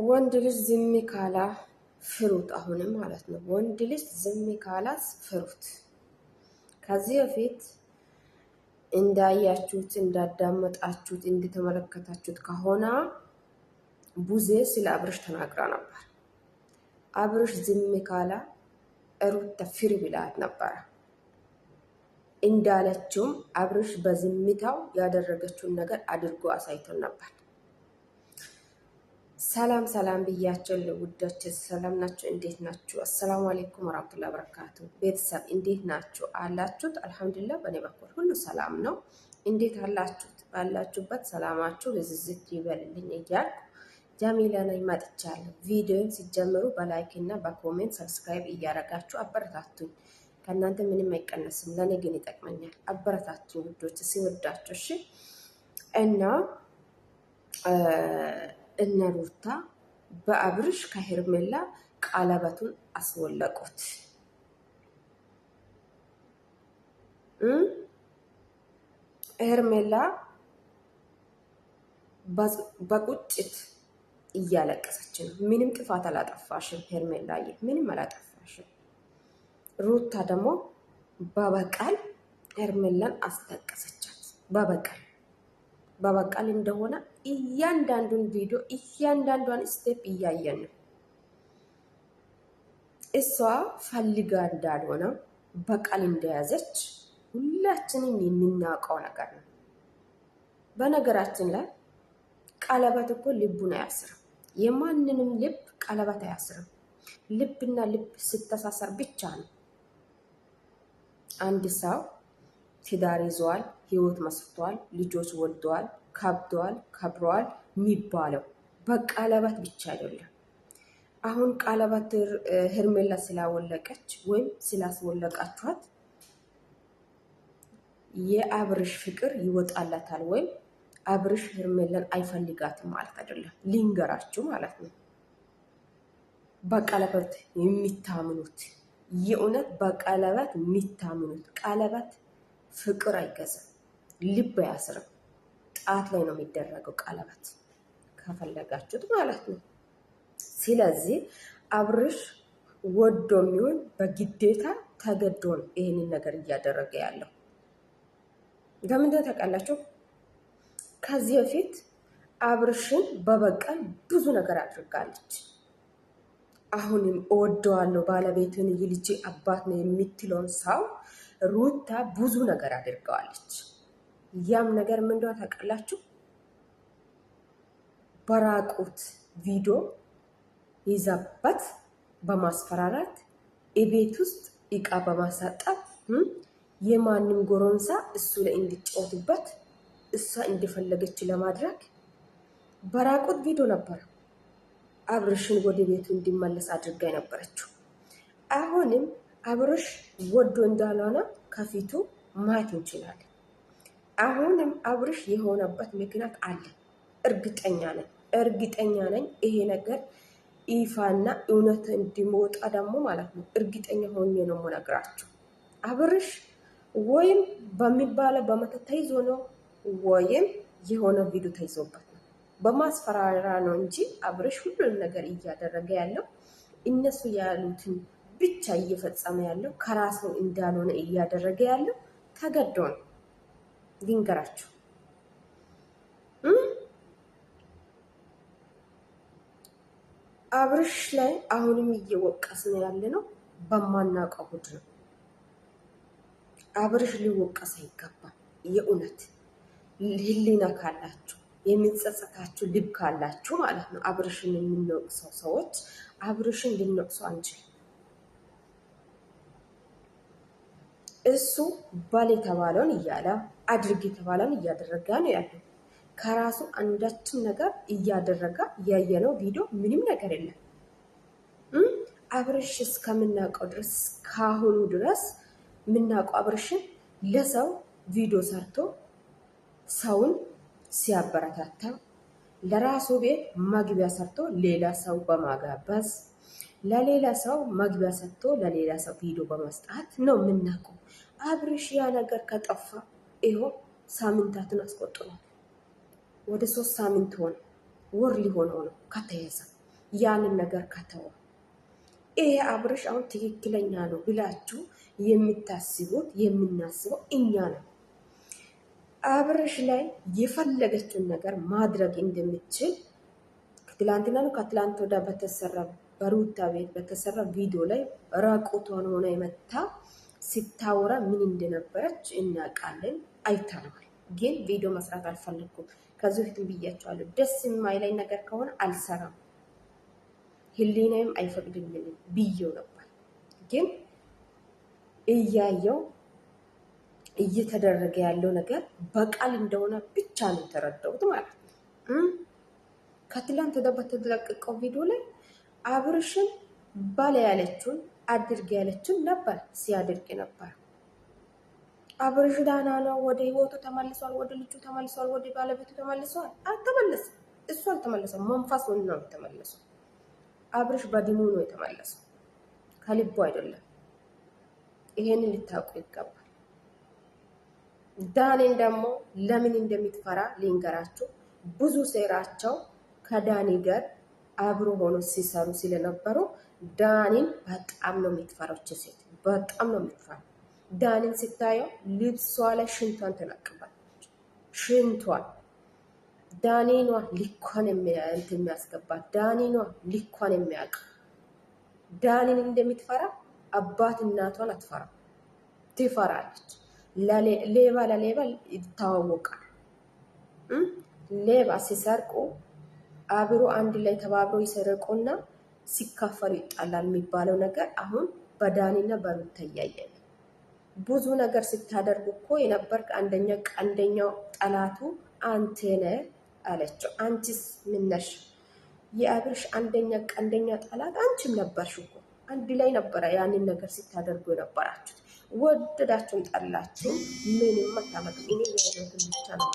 ወንድ ልጅ ዝም ካላ ፍሩት። አሁንም ማለት ነው ወንድ ልጅ ዝም ካላስ ፍሩት። ከዚህ በፊት እንዳያችሁት እንዳዳመጣችሁት እንደተመለከታችሁት ከሆነ ቡዜ ስለ አብርሽ ተናግራ ነበር። አብርሽ ዝም ካላ ሩታ ፍሪ ብላት ነበር። እንዳለችውም አብርሽ በዝምታው ያደረገችውን ነገር አድርጎ አሳይቶን ነበር። ሰላም ሰላም ብያቸው ለውዶች ሰላም ናችሁ? እንዴት ናችሁ? አሰላሙ አለይኩም ወራህመቱላሂ ወበረካቱ። ቤተሰብ እንዴት ናችሁ? አላችሁት? አልሐምዱሊላህ በእኔ በኩል ሁሉ ሰላም ነው። እንዴት አላችሁት? ባላችሁበት ሰላማችሁ ዝዝት ይበልልኝ እያልኩ ጃሚላ ነኝ መጥቻለሁ። ቪዲዮን ሲጀምሩ በላይክ እና በኮሜንት ሰብስክራይብ እያደረጋችሁ አበረታቱኝ። ከእናንተ ምንም አይቀነስም፣ ለእኔ ግን ይጠቅመኛል። አበረታቱኝ ውዶች፣ ሲወዳችሁ እሺ። እና እነ ሩታ በአብርሽ ከሄርሜላ ቀለበቱን አስወለቁት። ሄርሜላ በቁጭት እያለቀሰች ነው። ምንም ጥፋት አላጠፋሽም ሄርሜላዬ፣ ምንም አላጠፋሽም። ሩታ ደግሞ በበቀል ሄርሜላን አስለቀሰቻት። በበቀል እንደሆነ እያንዳንዱን ቪዲዮ እያንዳንዷን ስቴፕ እያየን ነው። እሷ ፈልጋ እንዳልሆነ በቀል እንደያዘች ሁላችንም የምናውቀው ነገር ነው። በነገራችን ላይ ቀለበት እኮ ልቡን አያስርም። የማንንም ልብ ቀለበት አያስርም። ልብና ልብ ስተሳሰር ብቻ ነው አንድ ሰው ትዳር ይዟል፣ ህይወት መስርቷል፣ ልጆች ወልደዋል፣ ከብደዋል፣ ከብረዋል የሚባለው በቀለበት ብቻ አይደለም። አሁን ቀለበት ሄርሜላ ስላወለቀች ወይም ስላስወለቃችኋት የአብርሽ ፍቅር ይወጣላታል ወይም አብርሽ ሄርሜላን አይፈልጋትም ማለት አይደለም። ሊንገራችሁ ማለት ነው። በቀለበት የሚታምኑት የእውነት በቀለበት የሚታምኑት ቀለበት ፍቅር አይገዛም፣ ልብ አያስርም። ጣት ላይ ነው የሚደረገው ቀለበት ከፈለጋችሁት ማለት ነው። ስለዚህ አብርሽ ወዶ የሚሆን በግዴታ ተገዶ ነው ይህንን ነገር እያደረገ ያለው። ለምንድነው ታውቃላችሁ? ከዚህ በፊት አብርሽን በበቀል ብዙ ነገር አድርጋለች። አሁንም እወደዋለሁ ባለቤትን የልጅ አባት ነው የምትለውን ሰው ሩታ ብዙ ነገር አድርገዋለች። ያም ነገር ምን እንደሆነ ታውቃላችሁ? በራቁት ቪዲዮ ይዛበት በማስፈራራት የቤት ውስጥ እቃ በማሳጣት የማንም ጎረምሳ እሱ ላይ እንዲጫወትበት እሷ እንደፈለገች ለማድረግ በራቁት ቪዲዮ ነበር አብርሽን ወደ ቤቱ እንዲመለስ አድርጋ የነበረችው። አሁንም አብርሽ ወዶ እንዳልሆነ ከፊቱ ማየት እንችላለን። አሁንም አብርሽ የሆነበት ምክንያት አለ። እርግጠኛ ነኝ ይሄ ነገር ይፋና እውነት እንዲመጣ ደግሞ ማለት ነው። እርግጠኛ ሆኜ ነው የምነግራችሁ። አብርሽ ወይም በሚባለው በመተት ተይዞ ነው ወይም የሆነ ቪዲዮ ተይዞበት ነው። በማስፈራራ ነው እንጂ አብርሽ ሁሉንም ነገር እያደረገ ያለው እነሱ ያሉትን ብቻ እየፈጸመ ያለው ከራሱ እንዳልሆነ እያደረገ ያለው ተገዶ ነው። ልንገራችሁ፣ አብርሽ ላይ አሁንም እየወቀስን ያለ ነው በማናውቀው ጉድ ነው። አብርሽ ሊወቀስ አይገባም። የእውነት ህሊና ካላችሁ የሚጸጸታችሁ ልብ ካላችሁ ማለት ነው አብርሽን የምንወቅሰው ሰዎች አብርሽን ልንወቅሰው አንችልም። እሱ ባል የተባለውን እያለ አድርግ የተባለውን እያደረገ ነው ያለው። ከራሱ አንዳችን ነገር እያደረገ ያየነው ቪዲዮ ምንም ነገር የለም። አብርሽ እስከምናውቀው ድረስ ካሁኑ ድረስ የምናውቀው አብርሽን ለሰው ቪዲዮ ሰርቶ ሰውን ሲያበረታታ፣ ለራሱ ቤት መግቢያ ሰርቶ ሌላ ሰው በማጋበዝ ለሌላ ሰው መግቢያ ሰጥቶ ለሌላ ሰው ቪዲዮ በመስጣት ነው የምናውቀው። አብርሽ ያ ነገር ከጠፋ ይኸው ሳምንታትን አስቆጥሯል። ወደ 3 ሳምንት ሆነ፣ ወር ሊሆነው ነው ከተያዘ። ያንን ነገር ከተወ ይሄ አብርሽ አሁን ትክክለኛ ነው ብላችሁ የምታስቡት የምናስበው እኛ ነው። አብርሽ ላይ የፈለገችውን ነገር ማድረግ እንደምትችል ትላንትና ነው ከትላንት ወዳ በተሰራ በሩታ ቤት በተሰራ ቪዲዮ ላይ ራቁቷን ሆና የመታ ስታወራ ምን እንደነበረች እናውቃለን፣ አይተናል። ግን ቪዲዮ መስራት አልፈለኩም። ከዚህ በፊትም ብያቸዋለሁ። ደስ የማይለኝ ነገር ከሆነ አልሰራም፣ ህሊናዬም አይፈቅድልኝም ብዬው ነበር። ግን እያየው እየተደረገ ያለው ነገር በቃል እንደሆነ ብቻ ነው የተረዳሁት ማለት ነው። ከትላንት ወደ በተለቀቀው ቪዲዮ ላይ አብርሽን ባለ ያለችውን አድርግ ያለችውን ነበር ሲያደርግ ነበር። አብርሽ ዳና ነው፣ ወደ ህይወቱ ተመልሷል፣ ወደ ልጁ ተመልሷል፣ ወደ ባለቤቱ ተመልሷል። አልተመለሰም። እሱ አልተመለሰም። መንፈስ ነው የተመለሰው። አብርሽ በድሙ ነው የተመለሰው፣ ከልቡ አይደለም። ይሄንን ልታውቁ ይገባል። ዳኒን ደግሞ ለምን እንደምትፈራ ልንገራችሁ። ብዙ ሴራቸው ከዳኒ ጋር አብሮ ሆኖ ሲሰሩ ስለነበሩ ዳኒን በጣም ነው የምትፈራው። ሴት በጣም ነው የምትፈራው። ዳኒን ስታየው ልብሷ ላይ ሽንቷን ትነቅባለች። ሽንቷን ዳኒኗ ሊኳን የሚያስገባት ዳኒኗ ሊኳን የሚያውቅ ዳኒን እንደምትፈራ አባት እናቷን አትፈራ፣ ትፈራለች። ሌባ ለሌባ ይታወቃል። ሌባ ሲሰርቁ አብሮ አንድ ላይ ተባብሮ ይሰርቁና ሲካፈሉ ይጣላል የሚባለው ነገር አሁን በዳኒና በሩታ እያየን ብዙ ነገር ስታደርጉ እኮ የነበርክ አንደኛው ጠላቱ አንተ ነህ አለችው። አንቺስ ምን ነሽ? የአብርሽ ቀንደኛ ጠላት አንቺም ነበርሽ እኮ። አንድ ላይ ነበረ ያንን ነገር ስታደርጉ የነበራችሁት። ወደዳችሁም ጠላችሁ ምንም አታመጡም። እኔ ያለሁትን ብቻ ነው።